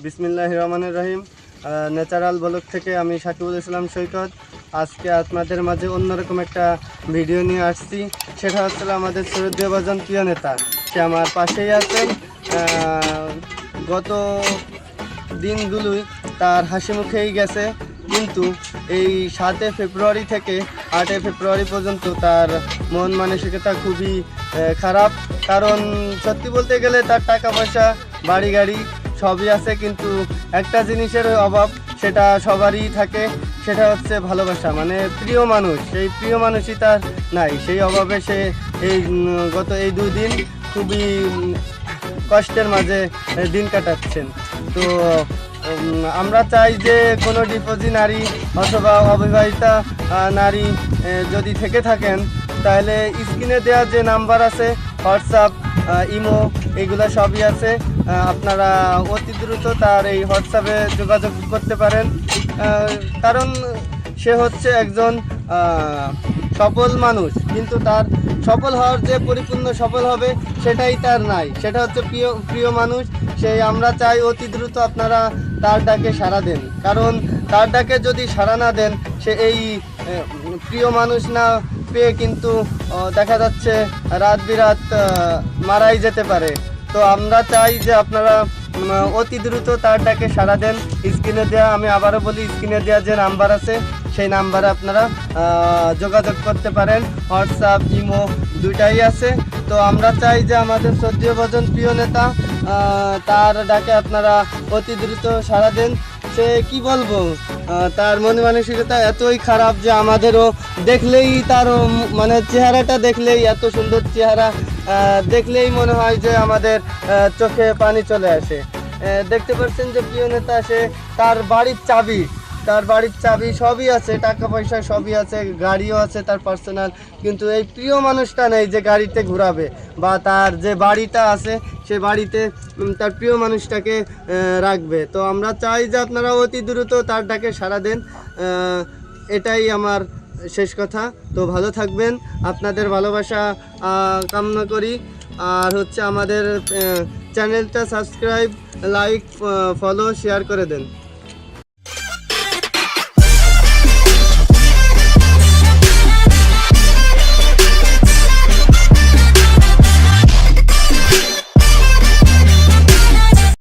বিসমিল্লাহির রহমানির রহিম। Natural blog থেকে আমি সাকিবুল ইসলাম সৈকত। আজকে আপনাদের মাঝে অন্যরকম একটা ভিডিও নিয়ে আসছি। সেটা হচ্ছে আমাদের শ্রদ্ধেয়ভাজন প্রিয় নেতা, সে আমার পাশেই আছেন। গত দিনগুলোই তার হাসি মুখেই গেছে, কিন্তু এই 7 ফেব্রুয়ারি থেকে 8 ফেব্রুয়ারি পর্যন্ত তার মন মানসিকতা খুবই খারাপ। কারণ সত্যি বলতে গেলে তার টাকা পয়সা, বাড়ি গাড়ি সবই আছে, কিন্তু একটা জিনিসের অভাব, সেটা সবারই থাকে, সেটা হচ্ছে ভালোবাসা। মানে প্রিয় মানুষ, সেই প্রিয় মানুষই তার নাই। সেই অভাবে সে গত এই 2 দিন খুবই কষ্টের মাঝে দিন কাটাচ্ছেন। তো আমরা চাই যে কোনো ডিভোর্সি নারী অথবা অবিবাহিতা নারী যদি থেকে থাকেন, তাহলে স্ক্রিনে দেওয়া যে নাম্বার আছে, হোয়াটসঅ্যাপ, ইমো, এগুলো সবই আছে। আপনারা অতি দ্রুত তার এই হোয়াটসঅ্যাপে যোগাযোগ করতে পারেন। কারণ সে হচ্ছে একজন সফল মানুষ, কিন্তু তার সফল হওয়ার যে পরিপূর্ণ সফল হবে সেটাই তার নাই। সেটা হচ্ছে প্রিয় মানুষ। সেই আমরা চাই অতি দ্রুত আপনারা তার ডাকে সাড়া দেন। কারণ তার ডাকে যদি সাড়া না দেন, সে এই প্রিয় মানুষ না পেয়ে কিন্তু দেখা যাচ্ছে রাত বিরাত মারাই যেতে পারে। তো আমরা চাই যে আপনারা অতি দ্রুত তার ডাকে সাড়া দেন। স্ক্রিনে দেওয়া, আমি আবারও বলি, স্ক্রিনে দেওয়া যে নাম্বার আছে সেই নাম্বারে আপনারা যোগাযোগ করতে পারেন। হোয়াটসঅ্যাপ, ইমো দুইটাই আছে। তো আমরা চাই যে আমাদের শ্রদ্ধেয়ভাজন প্রিয় নেতা, তার ডাকে আপনারা অতি দ্রুত সাড়া দেন। সে কি বলবো, তার মন মানসিকতা এতই খারাপ যে আমাদেরও দেখলেই, তারও মানে চেহারাটা দেখলেই, এত সুন্দর চেহারা দেখলেই মনে হয় যে আমাদের চোখে পানি চলে আসে। দেখতে পাচ্ছেন যে প্রিয় নেতা, সে তার বাড়ির চাবি সবই আছে, টাকা পয়সা সবই আছে, গাড়িও আছে তার পার্সোনাল, কিন্তু এই প্রিয় মানুষটা নেই যে গাড়িতে ঘোরাবে, বা তার যে বাড়িটা আছে সে বাড়িতে তার প্রিয় মানুষটাকে রাখবে। তো আমরা চাই যে আপনারা অতি দ্রুত তার ডাকে সাড়া দেন। এটাই আমার শেষ কথা। তো ভালো থাকবেন, আপনাদের ভালোবাসা কামনা করি। আর হচ্ছে আমাদের চ্যানেলটা সাবস্ক্রাইব, লাইক, ফলো, শেয়ার করে দেন।